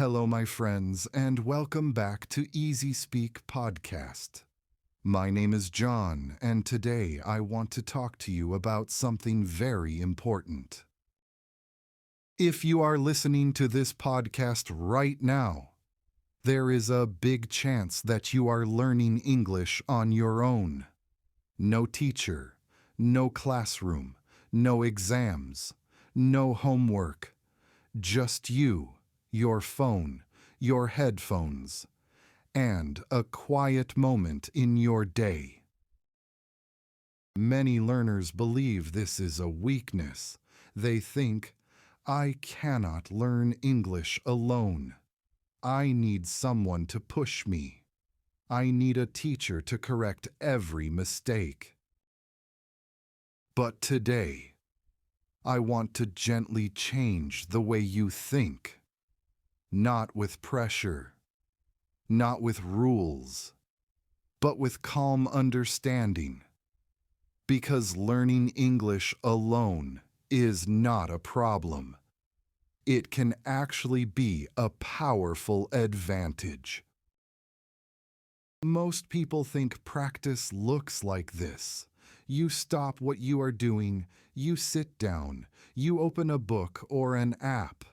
Hello, my friends, and welcome back to EasySpeak podcast. My name is John, and today I want to talk to you about something very important. If you are listening to this podcast right now, there is a big chance that you are learning English on your own. No teacher, no classroom, no exams, no homework, just you, your phone, your headphones, and a quiet moment in your day. Many learners believe this is a weakness. They think, I cannot learn English alone. I need someone to push me. I need a teacher to correct every mistake. But today, I want to gently change the way you think. Not with pressure, not with rules, but with calm understanding. Because learning English alone is not a problem. It can actually be a powerful advantage. Most people think practice looks like this. You stop what you are doing, you sit down, you open a book or an app,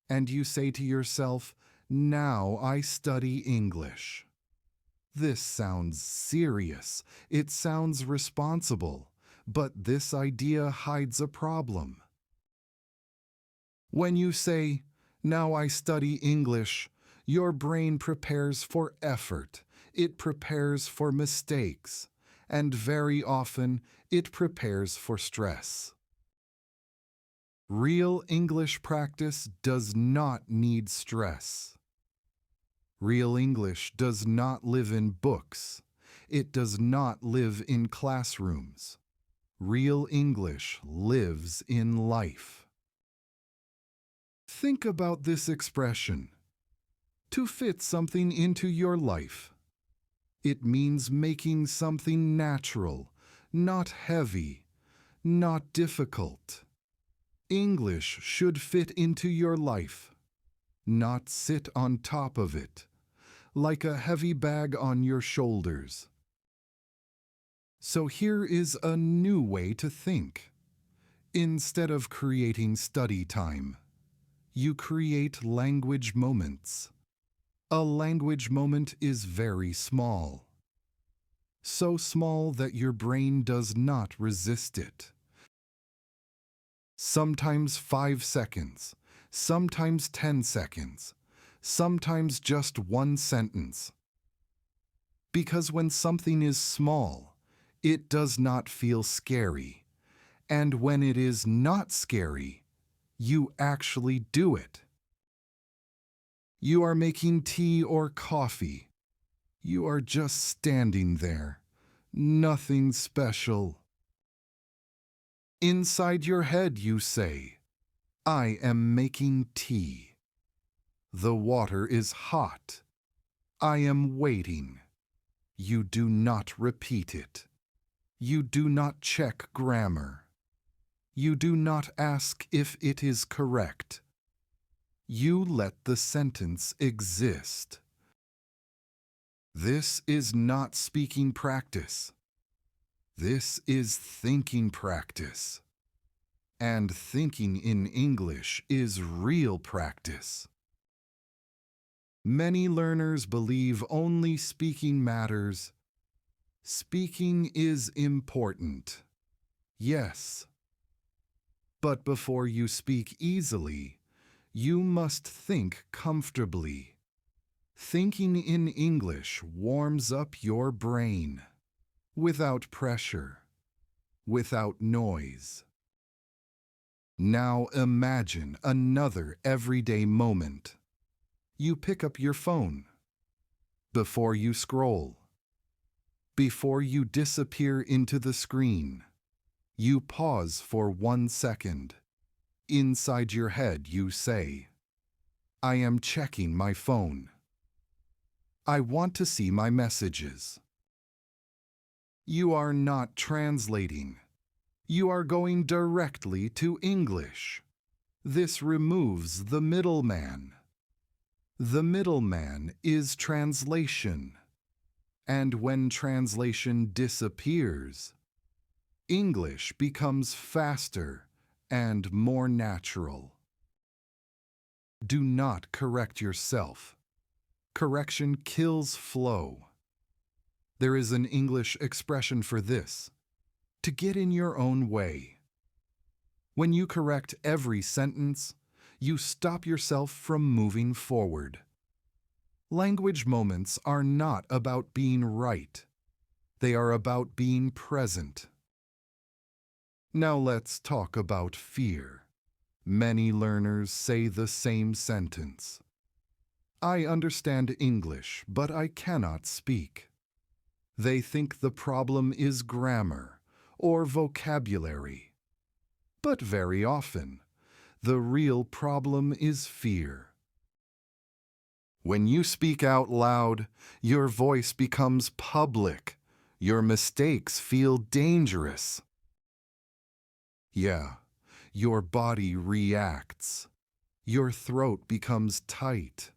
and you say to yourself, now I study English. This sounds serious, it sounds responsible, but this idea hides a problem. When you say, now I study English, your brain prepares for effort, it prepares for mistakes, and very often it prepares for stress. Real English practice does not need stress. Real English does not live in books. It does not live in classrooms. Real English lives in life. Think about this expression. To fit something into your life. It means making something natural, not heavy, not difficult. English should fit into your life, not sit on top of it, like a heavy bag on your shoulders. So here is a new way to think. Instead of creating study time, you create language moments. A language moment is very small. So small that your brain does not resist it. Sometimes 5 seconds, sometimes 10 seconds, sometimes just one sentence. Because when something is small, it does not feel scary. And when it is not scary, you actually do it. You are making tea or coffee. You are just standing there. Nothing special. Inside your head you say, I am making tea. The water is hot. I am waiting. You do not repeat it. You do not check grammar. You do not ask if it is correct. You let the sentence exist. This is not speaking practice. This is thinking practice. And thinking in English is real practice. Many learners believe only speaking matters. Speaking is important. Yes. But before you speak easily, you must think comfortably. Thinking in English warms up your brain. Without pressure, without noise. Now imagine another everyday moment. You pick up your phone. Before you scroll. Before you disappear into the screen. You pause for 1 second. Inside your head you say, I am checking my phone. I want to see my messages. You are not translating. You are going directly to English. This removes the middleman. The middleman is translation. And when translation disappears, English becomes faster and more natural. Do not correct yourself. Correction kills flow. There is an English expression for this: to get in your own way. When you correct every sentence, you stop yourself from moving forward. Language moments are not about being right. They are about being present. Now let's talk about fear. Many learners say the same sentence. I understand English, but I cannot speak. They think the problem is grammar or vocabulary. But very often, the real problem is fear. When you speak out loud, your voice becomes public. Your mistakes feel dangerous. Yeah, your body reacts. Your throat becomes tight.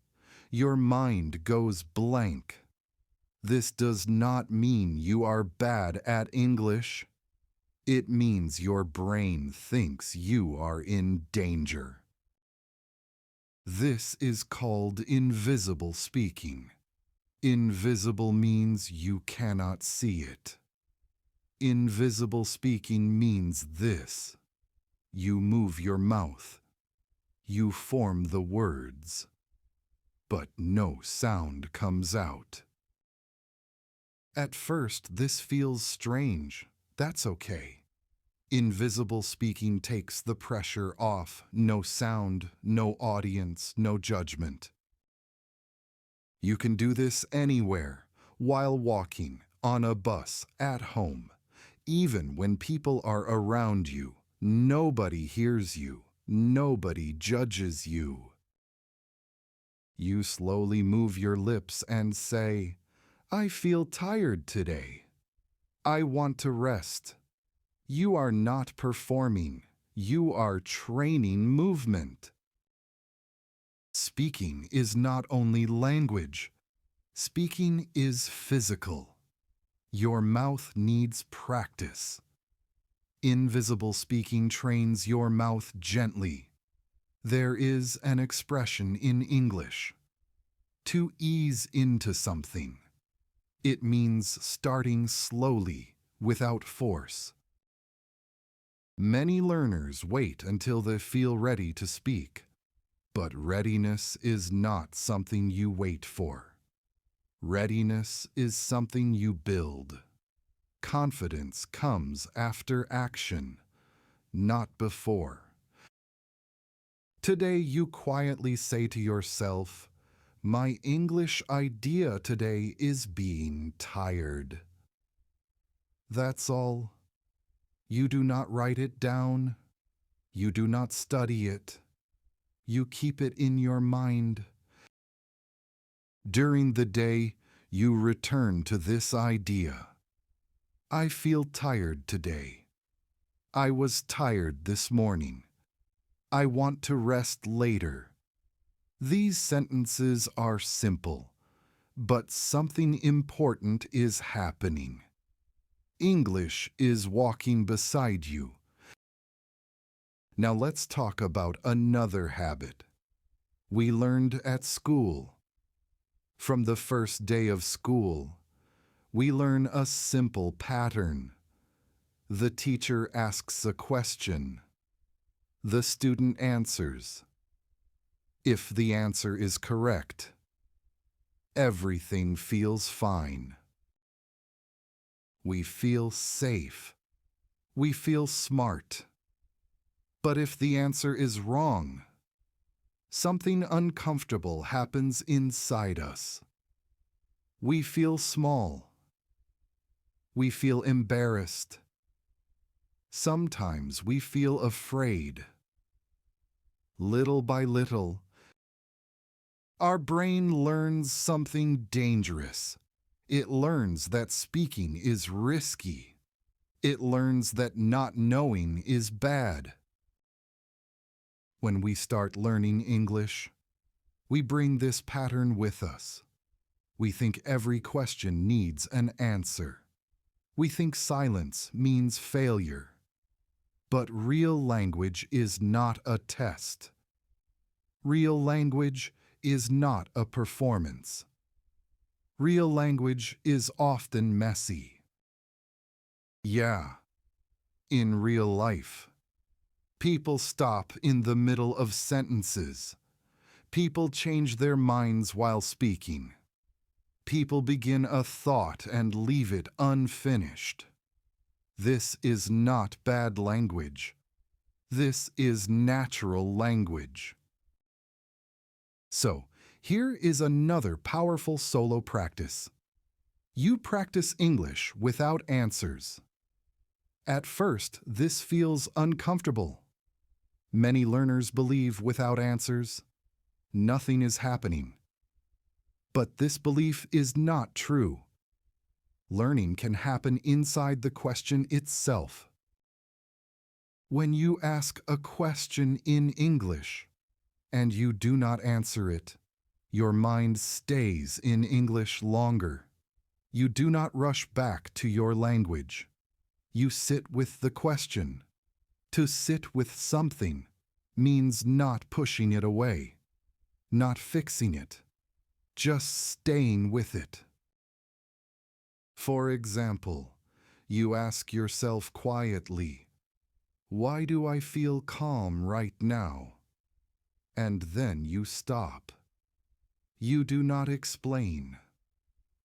Your mind goes blank. This does not mean you are bad at English. It means your brain thinks you are in danger. This is called invisible speaking. Invisible means you cannot see it. Invisible speaking means this: you move your mouth. You form the words, but no sound comes out. At first, this feels strange. That's okay. Invisible speaking takes the pressure off. No sound, no audience, no judgment. You can do this anywhere, while walking, on a bus, at home. Even when people are around you, nobody hears you, nobody judges you. You slowly move your lips and say, I feel tired today. I want to rest. You are not performing. You are training movement. Speaking is not only language. Speaking is physical. Your mouth needs practice. Invisible speaking trains your mouth gently. There is an expression in English: to ease into something. It means starting slowly, without force. Many learners wait until they feel ready to speak, but readiness is not something you wait for. Readiness is something you build. Confidence comes after action, not before. Today you quietly say to yourself, my English idea today is being tired. That's all. You do not write it down. You do not study it. You keep it in your mind. During the day, you return to this idea. I feel tired today. I was tired this morning. I want to rest later. These sentences are simple, but something important is happening. English is walking beside you. Now let's talk about another habit we learned at school. From the first day of school, we learn a simple pattern. The teacher asks a question. The student answers. If the answer is correct, everything feels fine. We feel safe. We feel smart. But if the answer is wrong, something uncomfortable happens inside us. We feel small. We feel embarrassed. Sometimes we feel afraid. Little by little, our brain learns something dangerous. It learns that speaking is risky. It learns that not knowing is bad. When we start learning English, We bring this pattern with us. We think every question needs an answer. We think silence means failure. But real language is not a test. Real language is not a performance. Real language is often messy. Yeah, in real life. People stop in the middle of sentences. People change their minds while speaking. People begin a thought and leave it unfinished. This is not bad language. This is natural language. So, here is another powerful solo practice. You practice English without answers. At first, this feels uncomfortable. Many learners believe without answers, nothing is happening. But this belief is not true. Learning can happen inside the question itself. When you ask a question in English and you do not answer it, your mind stays in English longer. You do not rush back to your language. You sit with the question. To sit with something means not pushing it away, not fixing it, just staying with it. For example, you ask yourself quietly, "Why do I feel calm right now?" And then you stop. You do not explain.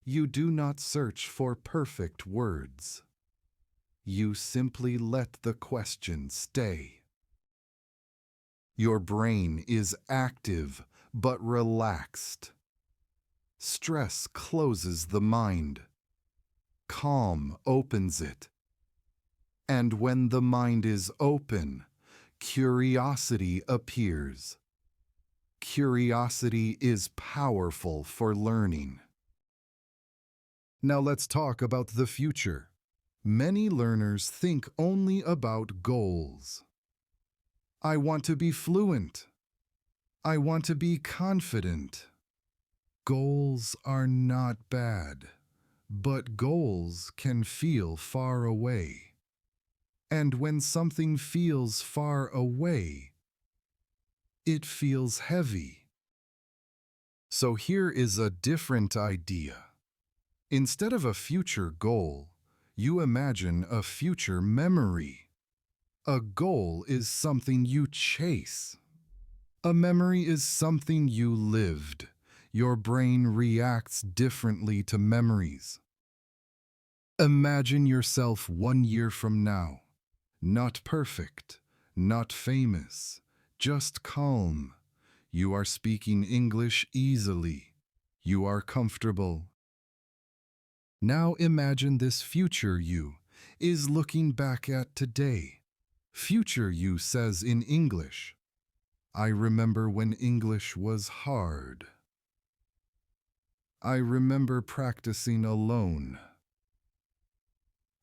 You do not search for perfect words. You simply let the question stay. Your brain is active but relaxed. Stress closes the mind. Calm opens it. And when the mind is open, curiosity appears. Curiosity is powerful for learning. Now let's talk about the future. Many learners think only about goals. I want to be fluent. I want to be confident. Goals are not bad, but goals can feel far away. And when something feels far away, it feels heavy. So here is a different idea. Instead of a future goal, you imagine a future memory. A goal is something you chase. A memory is something you lived. Your brain reacts differently to memories. Imagine yourself 1 year from now. Not perfect, not famous, just calm. You are speaking English easily. You are comfortable. Now imagine this future you is looking back at today. Future you says in English, "I remember when English was hard. I remember practicing alone.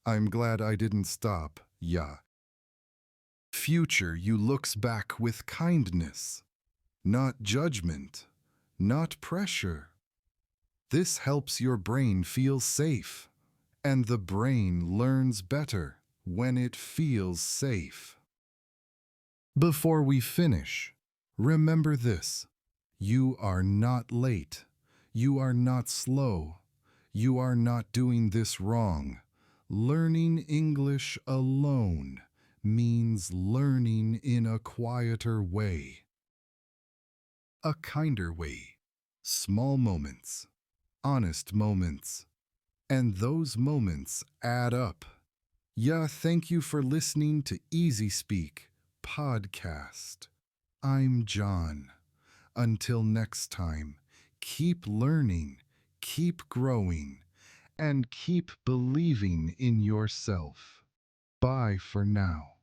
I'm glad I didn't stop, yeah." Future you looks back with kindness, not judgment, not pressure. This helps your brain feel safe, and the brain learns better when it feels safe. Before we finish, remember this: you are not late, you are not slow, you are not doing this wrong. Learning English alone means learning in a quieter way, a kinder way, small moments, honest moments, and those moments add up. Yeah, thank you for listening to EasySpeak podcast. I'm John. Until next time, keep learning, keep growing, and keep believing in yourself. Bye for now.